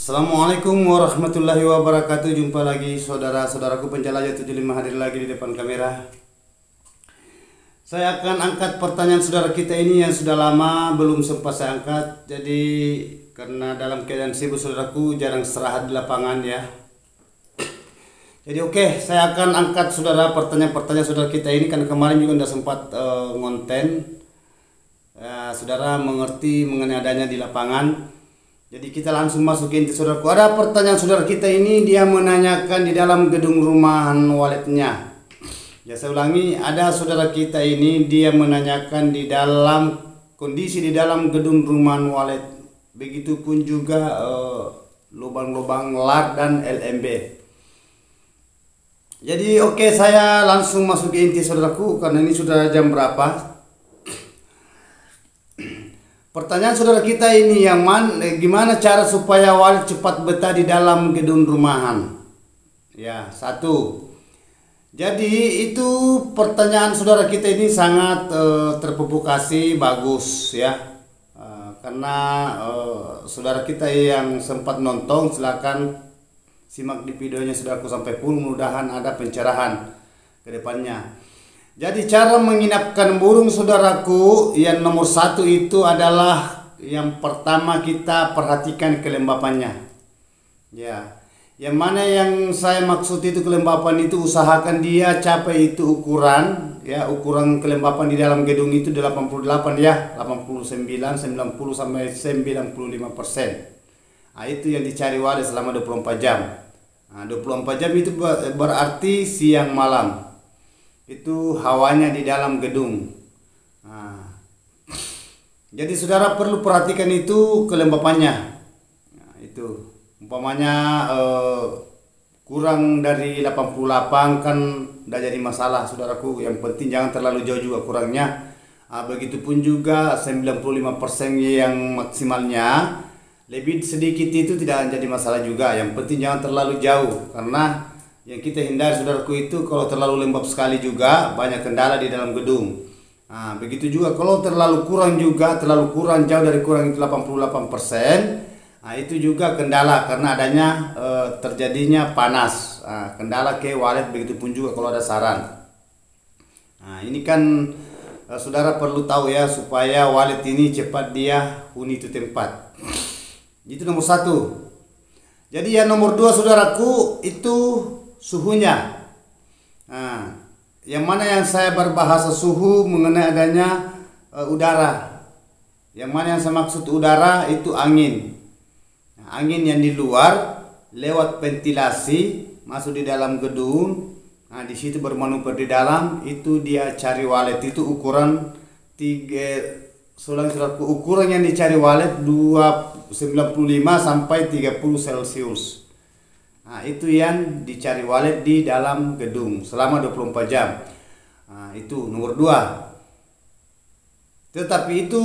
Assalamualaikum warahmatullahi wabarakatuh. Jumpa lagi saudara-saudaraku penjelajah 75 hadir lagi di depan kamera. Saya akan angkat pertanyaan saudara kita ini yang sudah lama belum sempat saya angkat. Jadi karena dalam keadaan sibuk saudaraku jarang istirahat di lapangan ya. Jadi saya akan angkat saudara pertanyaan-pertanyaan saudara kita ini karena kemarin juga sudah sempat ngonten. Saudara mengerti mengenai adanya di lapangan. Jadi kita langsung masuk ke inti saudaraku. Ada pertanyaan saudara kita ini, dia menanyakan di dalam gedung rumahan waletnya. Ya saya ulangi, ada saudara kita ini dia menanyakan di dalam kondisi di dalam gedung rumahan walet. Begitupun juga lubang-lubang LAR dan LMB. Jadi saya langsung masuk ke inti saudaraku karena ini sudah jam berapa. Pertanyaan saudara kita ini gimana cara supaya walet cepat betah di dalam gedung rumahan? Ya, satu. Jadi itu pertanyaan saudara kita ini sangat terprovokasi, bagus ya. Karena saudara kita yang sempat nonton silakan simak di videonya saudaraku sampai full, mudah-mudahan ada pencerahan ke depannya. Jadi cara menginapkan burung saudaraku yang nomor satu itu adalah yang pertama kita perhatikan kelembapannya. Ya, yang mana yang saya maksud itu kelembapan itu usahakan dia capai itu ukuran ya, ukuran kelembapan di dalam gedung itu 88 ya, 89, 90 sampai 95%. Nah, itu yang dicari walet selama 24 jam. Nah, 24 jam itu berarti siang malam. Itu hawanya di dalam gedung. Nah, jadi saudara perlu perhatikan itu kelembapannya. Nah, itu umpamanya kurang dari 88 kan tidak jadi masalah saudaraku. Yang penting jangan terlalu jauh juga kurangnya. Begitupun juga 95% yang maksimalnya. Lebih sedikit itu tidak jadi masalah juga. Yang penting jangan terlalu jauh karena yang kita hindari saudaraku itu kalau terlalu lembab sekali juga banyak kendala di dalam gedung. Nah, begitu juga kalau terlalu kurang jauh dari kurang itu 88%. Nah, itu juga kendala karena adanya terjadinya panas. Nah, kendala ke walet, begitupun juga kalau ada saran. Nah, ini kan saudara perlu tahu ya supaya walet ini cepat dia huni itu tempat. Itu nomor satu. Jadi yang nomor dua saudaraku itu suhunya. Nah, yang mana yang saya berbahasa suhu mengenai adanya udara. Yang mana yang saya maksud udara itu angin. Nah, angin yang di luar lewat ventilasi masuk di dalam gedung. Nah, di situ bermanuver di dalam itu dia cari walet itu ukuran ukuran yang dicari walet 95 sampai 30 Celcius. Nah, itu yang dicari walet di dalam gedung selama 24 jam. Nah, itu nomor 2. Tetapi itu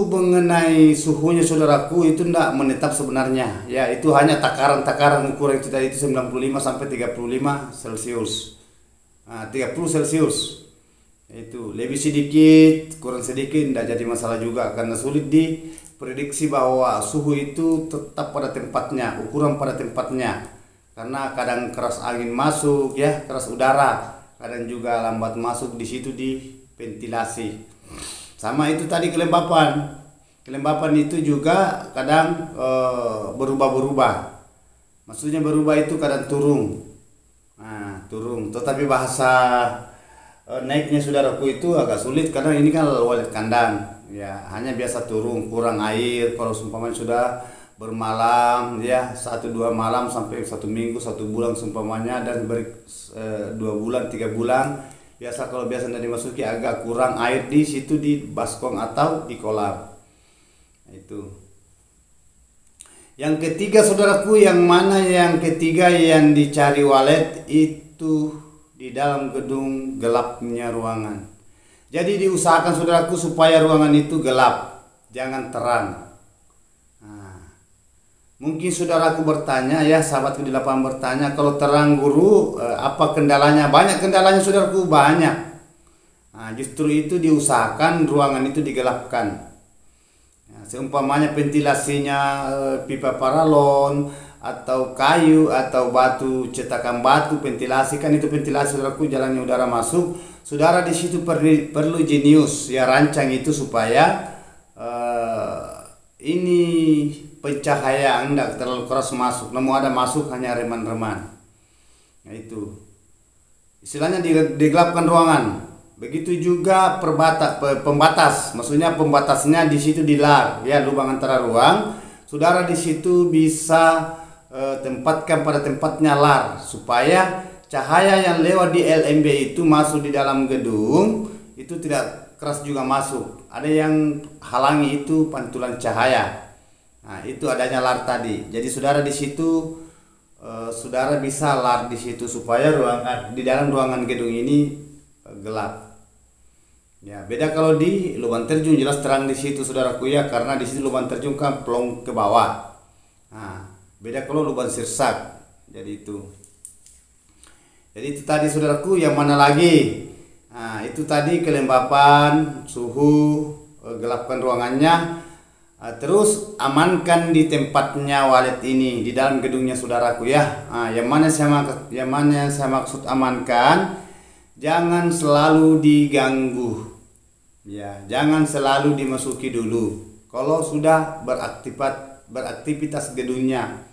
mengenai suhunya saudaraku itu tidak menetap sebenarnya. Ya, itu hanya takaran-takaran ukuran itu tadi itu 95 sampai 35 Celcius. Nah, 30 Celcius. Itu lebih sedikit, kurang sedikit tidak jadi masalah juga karena sulit diprediksi bahwa suhu itu tetap pada tempatnya, ukuran pada tempatnya. Karena kadang keras angin masuk ya, keras udara, kadang juga lambat masuk di situ di ventilasi. Sama itu tadi kelembapan. Kelembapan itu juga kadang berubah-berubah. Maksudnya berubah itu kadang turun. Nah, turun. Tetapi bahasa naiknya saudaraku itu agak sulit karena ini kan walet kandang. Ya, hanya biasa turun, kurang air. Kalau seumpamanya sudah bermalam ya 1-2 malam sampai 1 minggu 1 bulan seumpamanya dan 2 bulan 3 bulan biasa kalau biasa tidak dimasuki agak kurang air di situ di baskom atau di kolam. Itu yang ketiga saudaraku, yang mana yang ketiga yang dicari walet itu di dalam gedung gelapnya ruangan. Jadi diusahakan saudaraku supaya ruangan itu gelap, jangan terang. Mungkin saudaraku bertanya ya, sahabatku di lapangan bertanya, kalau terang guru apa kendalanya? Banyak kendalanya saudaraku, banyak. Nah, justru itu diusahakan ruangan itu digelapkan. Nah, seumpamanya ventilasinya pipa paralon atau kayu atau batu, cetakan batu, ventilasi kan itu ventilasi saudaraku, jalannya udara masuk. Saudara di situ perlu jenius ya, rancang itu supaya ini pencahayaan tidak terlalu keras masuk, namun ada masuk hanya reman-reman. Nah itu istilahnya digelapkan ruangan. Begitu juga pembatas, maksudnya pembatasnya di situ dilar ya, lubang antara ruang. Saudara di situ bisa tempatkan pada tempatnya lar supaya cahaya yang lewat di LMB itu masuk di dalam gedung itu tidak keras juga masuk. Ada yang halangi itu pantulan cahaya. Nah, itu adanya lar tadi. Jadi saudara di situ saudara bisa lar di situ supaya ruangan di dalam ruangan gedung ini gelap. Ya, beda kalau di lubang terjun jelas terang di situ saudaraku ya, karena di situ lubang terjun kan plong ke bawah. Nah, beda kalau lubang sirsak. Jadi itu. Jadi itu tadi saudaraku, yang mana lagi? Nah, itu tadi kelembapan, suhu, gelapkan ruangannya. Terus amankan di tempatnya walet ini di dalam gedungnya saudaraku ya. Nah, yang mana saya maksud amankan, jangan selalu diganggu. Ya, jangan selalu dimasuki dulu. Kalau sudah beraktivitas gedungnya.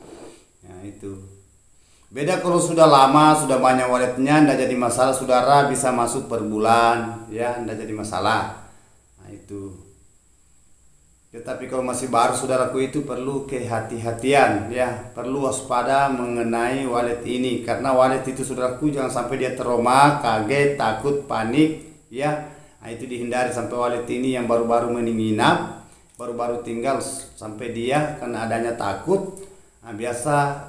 Nah, itu. Beda kalau sudah lama, sudah banyak waletnya, tidak jadi masalah, saudara bisa masuk per bulan, ya, tidak jadi masalah. Nah, itu. Tetapi kalau masih baru saudaraku itu perlu kehati-hatian, ya, perlu waspada mengenai walet ini, karena walet itu saudaraku jangan sampai dia trauma, kaget, takut, panik, ya. Nah, itu dihindari sampai walet ini yang baru-baru menginap, baru-baru tinggal sampai dia karena adanya takut, nah, biasa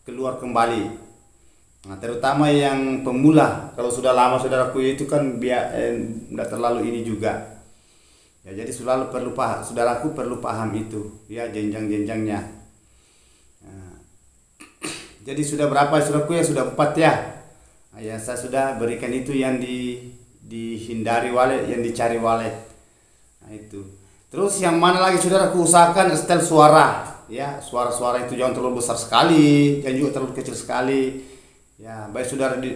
keluar kembali. Nah, terutama yang pemula, kalau sudah lama saudaraku itu kan tidak terlalu ini juga. Ya, jadi selalu perlu paham, saudaraku perlu paham itu, ya, jenjang-jenjangnya. Nah, jadi sudah berapa saudaraku ya? Sudah 4 ya. Nah, ya, saya sudah berikan itu yang dihindari walet, yang dicari walet. Nah, itu. Terus yang mana lagi saudaraku, usahakan setel suara, ya, suara-suara itu jangan terlalu besar sekali, jangan juga terlalu kecil sekali. Ya, baik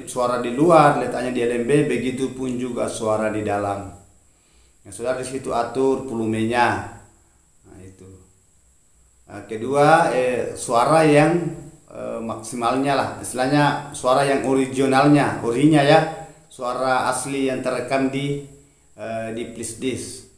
suara di luar, letaknya di LMB, begitu pun juga suara di dalam. Ya, saudara di situ atur volumenya. Nah, itu. Nah, kedua, suara yang maksimalnya lah, istilahnya suara yang originalnya, orinya ya. Suara asli yang terekam di flash disk,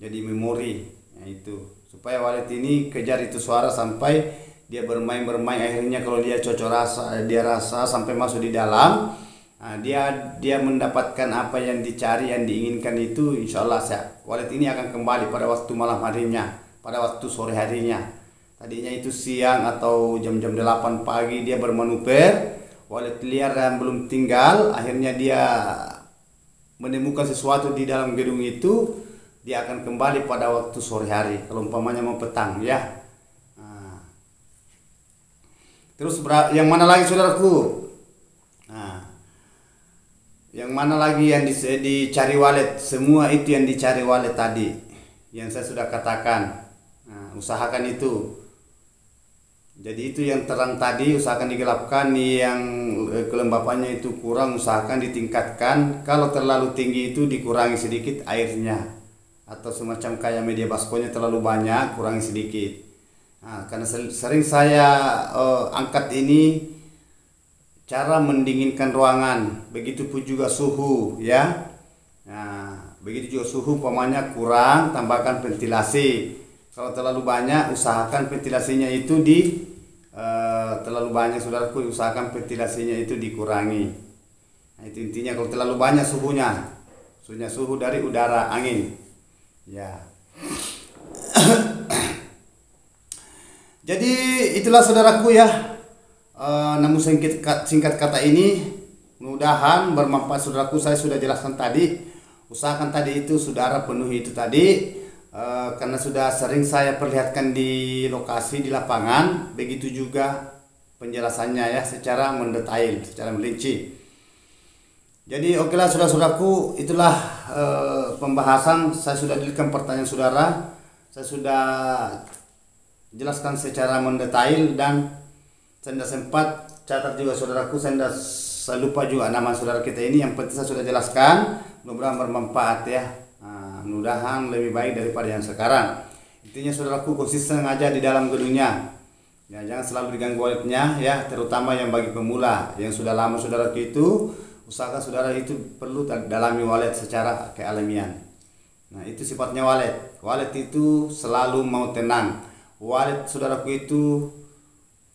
jadi memori. Nah, itu supaya walet ini kejar itu suara sampai dia bermain akhirnya kalau dia cocok rasa, dia rasa sampai masuk di dalam. Nah, dia mendapatkan apa yang dicari, yang diinginkan itu, insya Allah walet ini akan kembali pada waktu malam harinya, pada waktu sore harinya. Tadinya itu siang atau jam-jam 8 pagi dia bermanuver, walet liar yang belum tinggal, akhirnya dia menemukan sesuatu di dalam gedung itu, dia akan kembali pada waktu sore hari, kalau umpamanya mau petang ya. Nah, terus yang mana lagi saudaraku? Nah, yang mana lagi yang dicari walet? Semua itu yang dicari walet tadi, yang saya sudah katakan. Nah, usahakan itu. Jadi itu yang terang tadi usahakan digelapkan, yang kelembapannya itu kurang usahakan ditingkatkan, kalau terlalu tinggi itu dikurangi sedikit airnya, atau semacam kayak media baskomnya terlalu banyak kurangi sedikit. Nah, karena sering saya angkat ini cara mendinginkan ruangan, begitu pun juga suhu ya. Nah, begitu juga suhu umpamanya kurang, tambahkan ventilasi. Kalau terlalu banyak usahakan ventilasinya itu terlalu banyak saudaraku, usahakan ventilasinya itu dikurangi. Nah, itu intinya kalau terlalu banyak suhu dari udara angin. Ya. Jadi itulah saudaraku ya. Namun singkat kata ini mudah-mudahan bermanfaat saudaraku. Saya sudah jelaskan tadi, usahakan tadi itu saudara penuhi itu tadi. Karena sudah sering saya perlihatkan di lokasi, di lapangan, begitu juga penjelasannya ya, secara mendetail, secara merinci. Jadi okelah saudara-saudaraku, itulah pembahasan. Saya sudah diberikan pertanyaan saudara, saya sudah jelaskan secara mendetail, dan saya tidak sempat catat juga saudaraku, saya lupa juga nama saudara kita ini. Yang penting saya sudah jelaskan, mudah-mudahan bermanfaat ya. Mudah-mudahan lebih baik daripada yang sekarang. Intinya saudaraku, konsisten aja di dalam gedungnya ya, jangan selalu diganggu walletnya ya, terutama yang bagi pemula. Yang sudah lama saudaraku itu, usahakan saudara itu perlu dalami wallet secara kealamian. Nah, itu sifatnya wallet. Wallet itu selalu mau tenang. Wallet saudaraku itu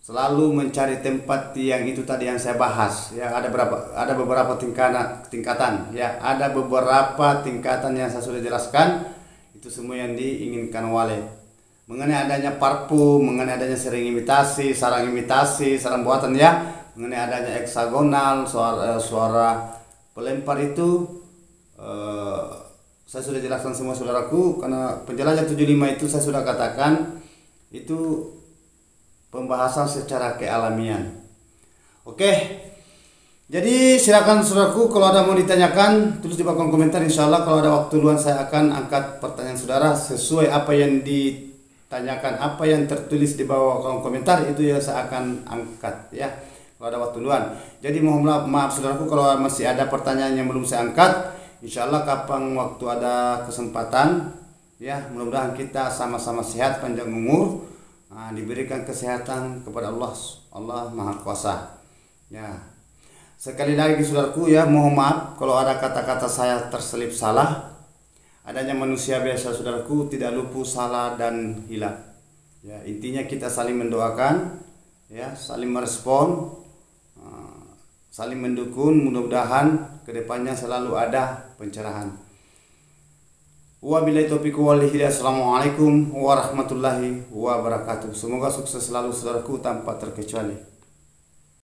selalu mencari tempat yang itu tadi yang saya bahas ya. Ada beberapa tingkatan ya, ada beberapa tingkatan yang saya sudah jelaskan. Itu semua yang diinginkan wallet. Mengenai adanya parfum, mengenai adanya sarang imitasi, sarang buatan ya, mengenai adanya heksagonal, suara pelempar itu saya sudah jelaskan semua saudaraku. Karena penjelasan 75 itu saya sudah katakan itu pembahasan secara kealamian. Oke, jadi silakan saudaraku, kalau ada mau ditanyakan tulis di kolom komentar. Insya Allah kalau ada waktu luang saya akan angkat pertanyaan saudara sesuai apa yang ditanyakan, apa yang tertulis di bawah kolom komentar itu ya saya akan angkat ya kalau ada waktu luang. Jadi mohon maaf saudaraku kalau masih ada pertanyaan yang belum saya angkat. Insya Allah kapan waktu ada kesempatan ya, mudah-mudahan kita sama-sama sehat, panjang umur. Diberikan kesehatan kepada Allah Maha Kuasa ya. Sekali lagi saudaraku ya, mohon maaf kalau ada kata-kata saya terselip salah. Adanya manusia biasa saudaraku, tidak luput salah dan hilaf ya. Intinya kita saling mendoakan ya, saling merespon, saling mendukung. Mudah-mudahan kedepannya selalu ada pencerahan. Wabillahi taufiq wal hidayah. Assalamualaikum warahmatullahi wabarakatuh. Semoga sukses selalu saudaraku tanpa terkecuali.